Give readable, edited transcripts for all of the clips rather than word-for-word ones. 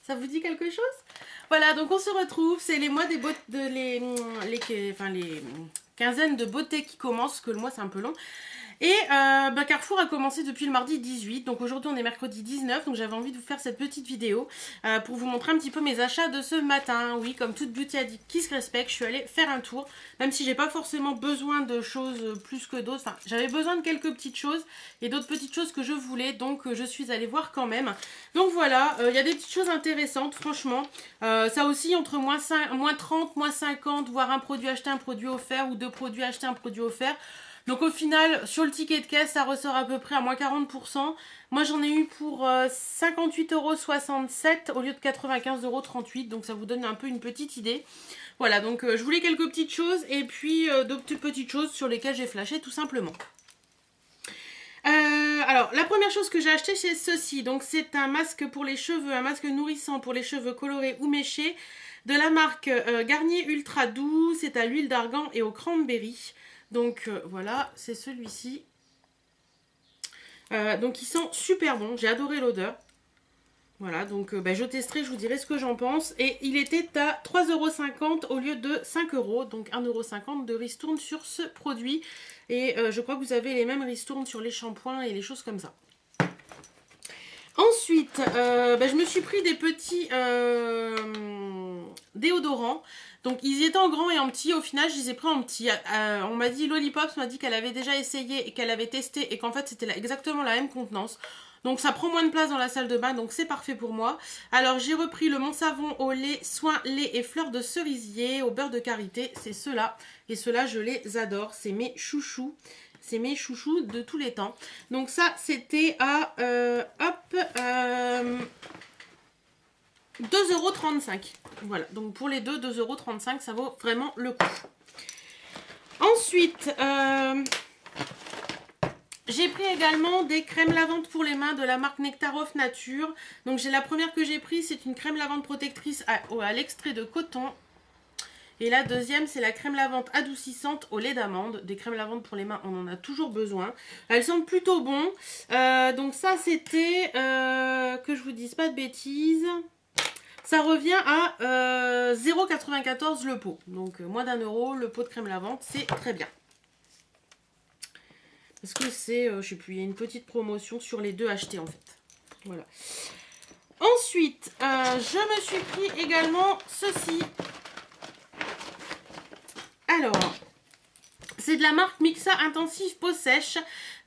Ça vous dit quelque chose? Voilà, donc on se retrouve, c'est les mois des les quinzaines de beauté qui commencent, parce que le mois c'est un peu long. Et Carrefour a commencé depuis le mardi 18, donc aujourd'hui on est mercredi 19, donc j'avais envie de vous faire cette petite vidéo pour vous montrer un petit peu mes achats de ce matin. Oui, comme toute beauty addict qui se respecte, je suis allée faire un tour, même si j'ai pas forcément besoin de choses plus que d'autres. Enfin, j'avais besoin de quelques petites choses et d'autres petites choses que je voulais, donc je suis allée voir quand même. Donc voilà, il y a des petites choses intéressantes, franchement. Ça aussi entre moins 30, moins 50, voire un produit acheté, un produit offert, ou deux produits achetés, un produit offert. Donc au final, sur le ticket de caisse, ça ressort à peu près à moins 40%. Moi, j'en ai eu pour 58,67 € au lieu de 95,38 €. Donc ça vous donne un peu une petite idée. Voilà, donc je voulais quelques petites choses et puis d'autres petites choses sur lesquelles j'ai flashé tout simplement. Alors, la première chose que j'ai acheté, c'est ceci. Donc c'est un masque pour les cheveux, un masque nourrissant pour les cheveux colorés ou méchés de la marque Garnier Ultra Doux. C'est à l'huile d'argan et au cranberry. Donc voilà, c'est celui-ci. Donc il sent super bon, j'ai adoré l'odeur. Voilà, donc je testerai, je vous dirai ce que j'en pense. Et il était à 3,50 € au lieu de 5 €. Donc 1,50 € de ristourne sur ce produit. Et je crois que vous avez les mêmes ristournes sur les shampoings et les choses comme ça. Ensuite, je me suis pris des petits déodorants. Donc ils étaient en grand et en petit. Au final, je les ai pris en petit. On m'a dit, Lollipops m'a dit qu'elle avait déjà essayé et qu'elle avait testé et qu'en fait c'était exactement la même contenance. Donc ça prend moins de place dans la salle de bain, donc c'est parfait pour moi. Alors j'ai repris le Mon Savon au lait, soin, lait et fleurs de cerisier au beurre de karité. C'est ceux-là. Et ceux-là, je les adore. C'est mes chouchous. C'est mes chouchous de tous les temps. Donc ça, c'était à 2,35 €. Voilà, donc pour les deux, 2,35 €, ça vaut vraiment le coup. Ensuite, j'ai pris également des crèmes lavantes pour les mains de la marque Nectar of Nature. Donc j'ai la première que j'ai prise, c'est une crème lavante protectrice à l'extrait de coton. Et la deuxième, c'est la crème lavante adoucissante au lait d'amande. Des crèmes lavantes pour les mains, on en a toujours besoin. Elles sentent plutôt bon. Donc ça, c'était, que je vous dise pas de bêtises, ça revient à 0,94 € le pot. Donc moins d'1 € le pot de crème lavante, c'est très bien. Parce que c'est, je sais plus, il y a une petite promotion sur les deux achetés en fait. Voilà. Ensuite, je me suis pris également ceci. Alors, c'est de la marque Mixa Intensive Peau Sèche.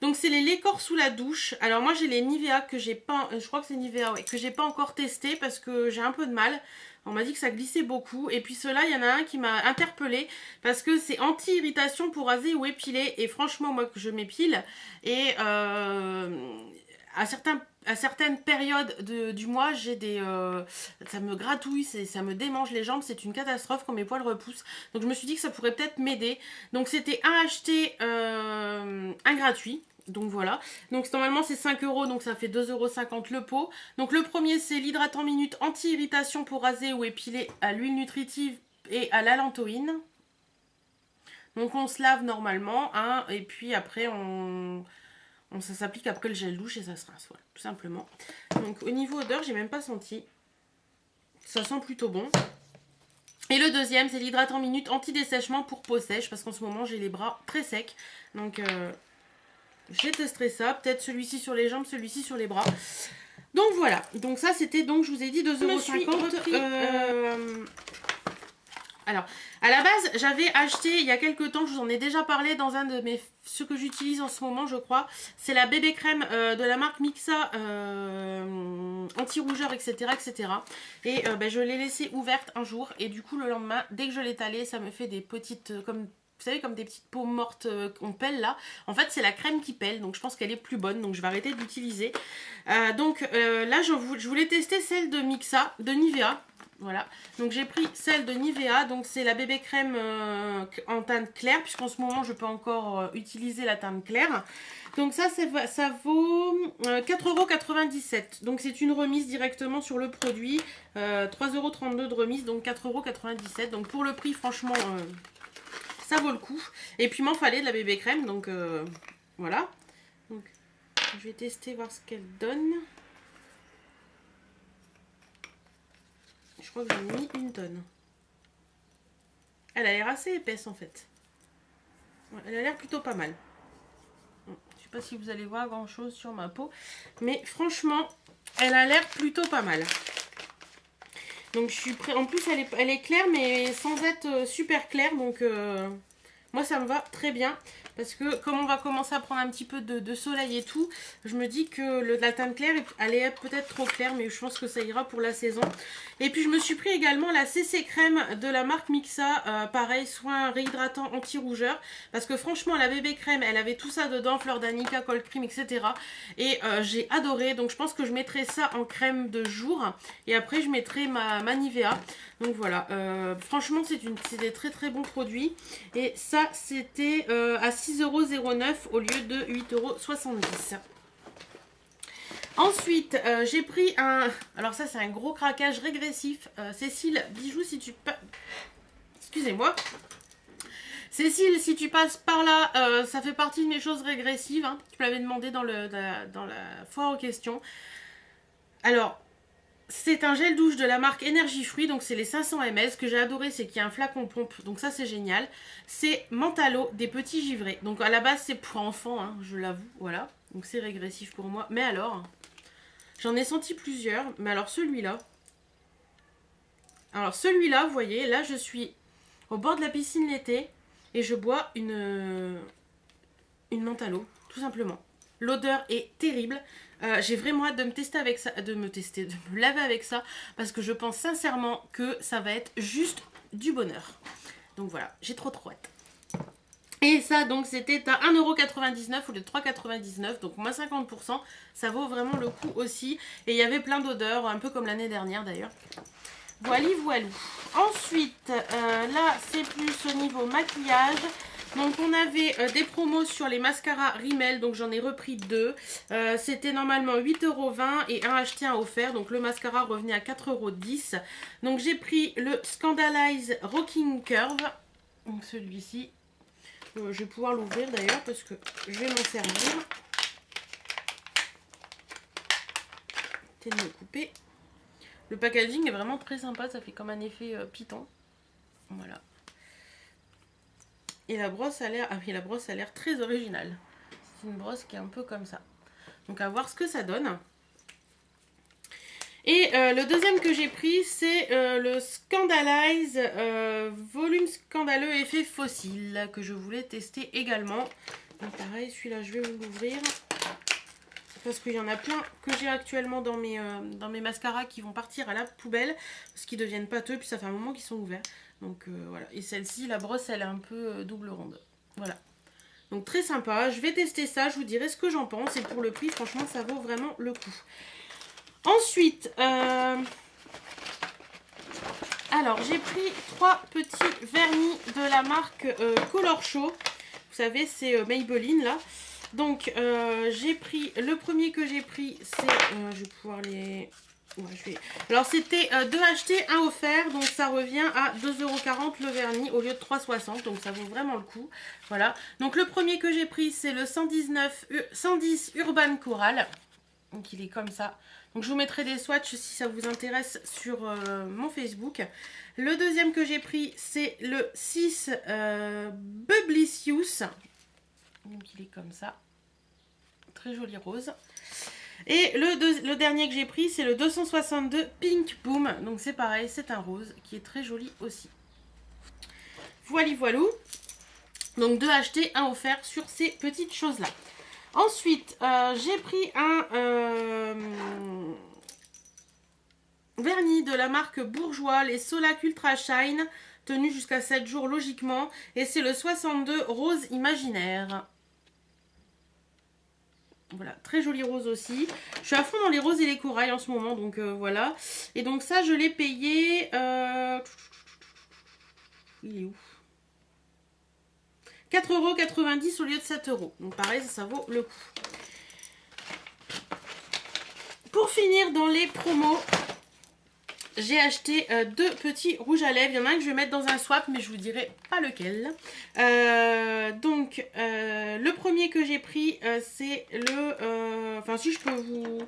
Donc c'est les laits corps sous la douche. Alors moi j'ai les Nivea que j'ai pas, je crois que c'est Nivea, ouais, que j'ai pas encore testé parce que j'ai un peu de mal. On m'a dit que ça glissait beaucoup. Et puis ceux-là, il y en a un qui m'a interpellée parce que c'est anti-irritation pour raser ou épiler. Et franchement, moi que je m'épile et à certaines périodes du mois, j'ai des, ça me gratouille, ça me démange les jambes, c'est une catastrophe quand mes poils repoussent. Donc je me suis dit que ça pourrait peut-être m'aider. Donc c'était un acheté, un gratuit. Donc voilà, donc normalement c'est 5 €, donc ça fait 2,50 € le pot. Donc le premier c'est l'hydratant minute anti-irritation pour raser ou épiler à l'huile nutritive et à l'allantoïne. Donc on se lave normalement, hein, et puis après ça s'applique après le gel douche et ça se rince, voilà, tout simplement. Donc au niveau odeur, j'ai même pas senti. Ça sent plutôt bon. Et le deuxième, c'est l'hydratant minute anti-dessèchement pour peau sèche, parce qu'en ce moment j'ai les bras très secs. Donc j'ai testé ça, peut-être celui-ci sur les jambes, celui-ci sur les bras. Donc voilà, donc ça c'était, donc je vous ai dit 2,50 €. Alors, à la base, j'avais acheté il y a quelques temps, je vous en ai déjà parlé dans un de mes, ce que j'utilise en ce moment, je crois. C'est la bébé crème de la marque Mixa, anti-rougeur, etc., etc. Et je l'ai laissée ouverte un jour, et du coup, le lendemain, dès que je l'ai étalée, ça me fait des petites, comme... Vous savez, comme des petites peaux mortes qu'on pèle là. En fait, c'est la crème qui pèle, donc je pense qu'elle est plus bonne, donc je vais arrêter d'utiliser. Là, je voulais tester celle de Mixa, de Nivea. Voilà, donc j'ai pris celle de Nivea, donc c'est la bébé crème en teinte claire, puisqu'en ce moment je peux encore utiliser la teinte claire. Donc ça vaut 4,97 €, donc c'est une remise directement sur le produit, 3,32 € de remise, donc 4,97 €. Donc pour le prix, franchement, ça vaut le coup. Et puis il m'en fallait de la bébé crème, donc voilà. Donc je vais tester, voir ce qu'elle donne. crois que j'en ai mis une tonne. Elle a l'air assez épaisse en fait. Ouais, elle a l'air plutôt pas mal. Je sais pas si vous allez voir grand chose sur ma peau. Mais franchement, elle a l'air plutôt pas mal. Donc je suis prête. En plus, elle est claire, mais sans être super claire. Donc moi, ça me va très bien. Parce que comme on va commencer à prendre un petit peu de soleil et tout, je me dis que la teinte claire, elle est peut-être trop claire, mais je pense que ça ira pour la saison. Et puis je me suis pris également la CC crème de la marque Mixa, pareil, soin réhydratant anti-rougeur. Parce que franchement, la bébé crème, elle avait tout ça dedans, fleur d'anica, cold cream, etc. Et j'ai adoré, donc je pense que je mettrai ça en crème de jour. Et après, je mettrai ma Nivea. Donc voilà, franchement, c'est des très très bons produits. Et ça, c'était à 6,09 € au lieu de 8,70 €. Ensuite, j'ai pris un... Alors ça, c'est un gros craquage régressif. Cécile, bijou, si tu... Excusez-moi. Cécile, si tu passes par là, ça fait partie de mes choses régressives. Hein. Tu me l'avais demandé dans la foire aux questions. Alors... C'est un gel douche de la marque Énergie Fruits, donc c'est les 500 ml. Ce que j'ai adoré, c'est qu'il y a un flacon pompe, donc ça c'est génial. C'est Mentalo des petits givrés. Donc à la base c'est pour enfants, hein, je l'avoue, voilà. Donc c'est régressif pour moi. Mais alors, j'en ai senti plusieurs, mais alors celui-là... Alors celui-là, vous voyez, là je suis au bord de la piscine l'été et je bois une Mentalo, tout simplement. L'odeur est terrible. J'ai vraiment hâte de me tester avec ça, de me laver avec ça, parce que je pense sincèrement que ça va être juste du bonheur. Donc voilà, j'ai trop hâte. Et ça, donc, c'était à 1,99 € au lieu de 3,99 €, donc moins 50%. Ça vaut vraiment le coup aussi. Et il y avait plein d'odeurs, un peu comme l'année dernière d'ailleurs. Voilà, voilou. Ensuite, là, c'est plus au niveau maquillage. Donc on avait des promos sur les mascaras Rimmel, donc j'en ai repris 2. C'était normalement 8,20 € et un acheté un offert, donc le mascara revenait à 4,10 €. Donc j'ai pris le Scandalize Rocking Curve, donc celui-ci. Je vais pouvoir l'ouvrir d'ailleurs parce que je vais m'en servir. Peut-être de me couper. Le packaging est vraiment très sympa, ça fait comme un effet python. Voilà. Et la brosse a l'air... Ah oui, la brosse a l'air très originale. C'est une brosse qui est un peu comme ça. Donc à voir ce que ça donne. Et le deuxième que j'ai pris, c'est le Scandalize Volume Scandaleux Effet Fossile, que je voulais tester également. Donc pareil, celui-là, je vais vous l'ouvrir. Parce qu'il y en a plein que j'ai actuellement dans mes mascaras qui vont partir à la poubelle. Parce qu'ils deviennent pâteux, puis ça fait un moment qu'ils sont ouverts. Donc voilà, et celle-ci, la brosse, elle est un peu double ronde. Voilà. Donc très sympa, je vais tester ça, je vous dirai ce que j'en pense. Et pour le prix, franchement, ça vaut vraiment le coup. Ensuite, alors j'ai pris 3 petits vernis de la marque Color Show. Vous savez, c'est Maybelline là. Donc j'ai pris, le premier que j'ai pris, c'est, je vais pouvoir les... Ouais, alors c'était 2 achetés, 1 offert, donc ça revient à 2,40 € le vernis au lieu de 3,60 €, donc ça vaut vraiment le coup. Voilà, donc le premier que j'ai pris c'est le 110 Urban Coral, donc il est comme ça. Donc je vous mettrai des swatchs si ça vous intéresse sur mon Facebook. Le deuxième que j'ai pris c'est le 6 Bubblicious, donc il est comme ça, très joli rose. Et le dernier que j'ai pris, c'est le 262 Pink Boom. Donc c'est pareil, c'est un rose qui est très joli aussi. Voilà, voilou. Donc 2 achetés, 1 offert sur ces petites choses-là. Ensuite, j'ai pris un vernis de la marque Bourjois, les Solac Ultra Shine, tenu jusqu'à 7 jours logiquement. Et c'est le 62 Rose Imaginaire. Voilà, très joli rose aussi. Je suis à fond dans les roses et les corails en ce moment, donc voilà. Et donc ça, je l'ai payé... Il est où? 4,90 € au lieu de 7 €. Donc pareil, ça vaut le coup. Pour finir, dans les promos, j'ai acheté 2 petits rouges à lèvres. Il y en a un que je vais mettre dans un swap, mais je vous dirai pas lequel. Donc, le premier que j'ai pris, c'est le... enfin, si je peux vous...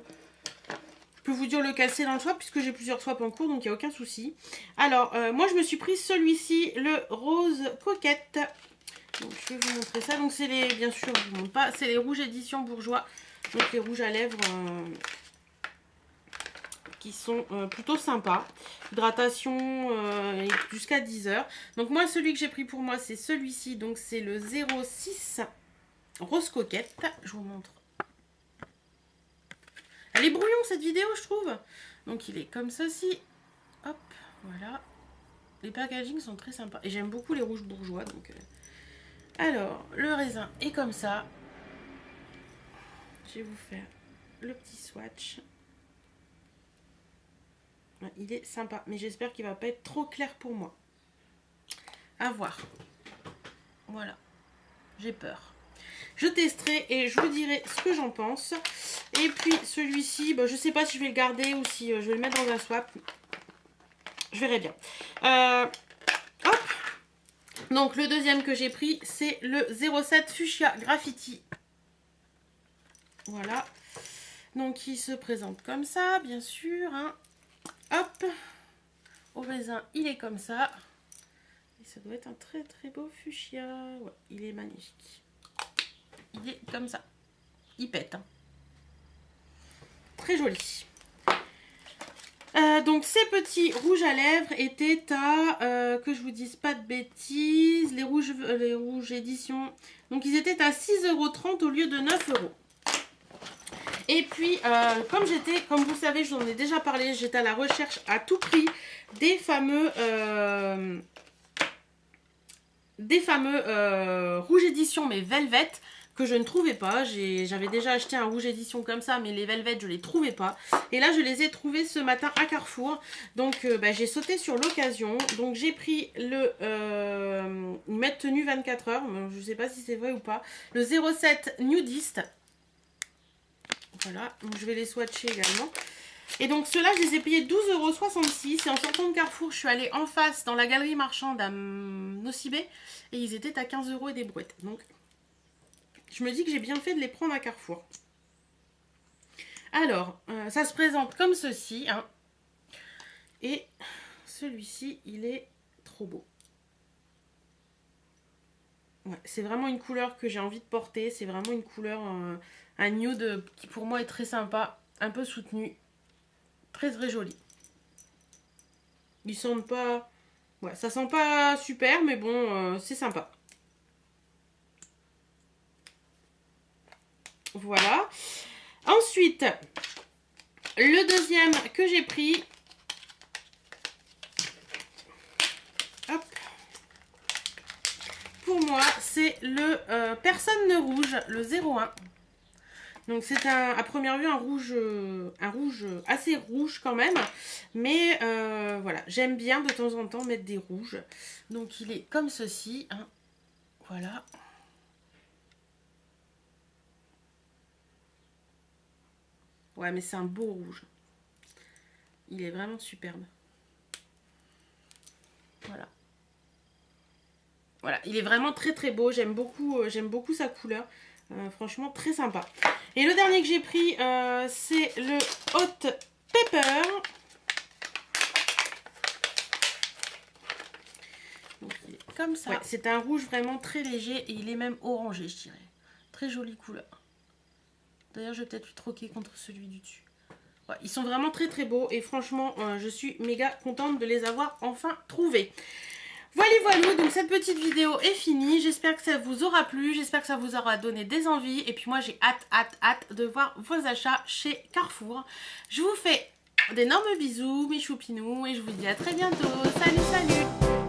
peux vous dire lequel c'est dans le swap puisque j'ai plusieurs swaps en cours, donc il n'y a aucun souci. Alors, moi je me suis pris celui-ci, le rose coquette. Donc, je vais vous montrer ça. Donc c'est les, bien sûr, je vous montre pas, c'est les rouges édition bourgeois. Donc les rouges à lèvres qui sont plutôt sympas. Hydratation jusqu'à 10 heures. Donc moi celui que j'ai pris pour moi c'est celui-ci. Donc c'est le 06 rose coquette. Je vous montre. Elle est brouillon cette vidéo je trouve. Donc il est comme ceci. Hop, voilà. Les packagings sont très sympas. Et j'aime beaucoup les rouges bourgeois. Donc, alors, le raisin est comme ça. Je vais vous faire le petit swatch. Il est sympa, mais j'espère qu'il va pas être trop clair pour moi. À voir. Voilà. J'ai peur. Je testerai et je vous dirai ce que j'en pense. Et puis celui-ci, bah, je sais pas si je vais le garder ou si je vais le mettre dans un swap. Je verrai bien. Hop. Donc le deuxième que j'ai pris, c'est le 07 Fuchsia Graffiti. Voilà. Donc il se présente comme ça, bien sûr. Hein. Hop. Au raisin, il est comme ça. Et ça doit être un très très beau fuchsia. Ouais, il est magnifique. Il est comme ça. Il pète. Hein. Très joli. Donc ces petits rouges à lèvres étaient à, que je vous dise pas de bêtises, les rouges éditions, donc ils étaient à 6,30 € au lieu de 9 €. Et puis, comme vous le savez, je vous en ai déjà parlé, j'étais à la recherche à tout prix des fameux rouges éditions, mais Velvet, que je ne trouvais pas. J'avais déjà acheté un rouge édition comme ça, mais les Velvet, je les trouvais pas. Et là, je les ai trouvés ce matin à Carrefour. Donc, j'ai sauté sur l'occasion. Donc, j'ai pris le... ils mettent tenue 24 heures. Je ne sais pas si c'est vrai ou pas. Le 07 Nudiste. Voilà. Donc, je vais les swatcher également. Et donc, ceux-là, je les ai payés 12,66 €. Et en sortant de Carrefour, je suis allée en face dans la galerie marchande à Nocibé. Et ils étaient à 15 € et des brouettes. Donc... je me dis que j'ai bien fait de les prendre à Carrefour. Alors, ça se présente comme ceci. Hein. Et celui-ci, il est trop beau. Ouais, c'est vraiment une couleur que j'ai envie de porter. C'est vraiment une couleur, un nude qui pour moi est très sympa. Un peu soutenu. Très très joli. Ils sentent pas... ouais, ça sent pas super, mais bon, c'est sympa. Voilà. Ensuite, le deuxième que j'ai pris. Hop. Pour moi, c'est le Personne ne rouge, le 01. Donc c'est à première vue un rouge assez rouge quand même. Mais voilà, j'aime bien de temps en temps mettre des rouges. Donc il est comme ceci. Hein. Voilà. Ouais, mais c'est un beau rouge. Il est vraiment superbe. Voilà. Voilà, il est vraiment très très beau. J'aime beaucoup sa couleur. Franchement, très sympa. Et le dernier que j'ai pris, c'est le Hot Pepper. Donc, il est comme ça. Ouais, c'est un rouge vraiment très léger et il est même orangé, je dirais. Très jolie couleur. D'ailleurs, je vais peut-être lui troquer contre celui du dessus. Ouais, ils sont vraiment très très beaux et franchement, je suis méga contente de les avoir enfin trouvés. Voilà, donc cette petite vidéo est finie. J'espère que ça vous aura plu, j'espère que ça vous aura donné des envies. Et puis moi, j'ai hâte de voir vos achats chez Carrefour. Je vous fais d'énormes bisous, mes choupinous, et je vous dis à très bientôt. Salut, salut!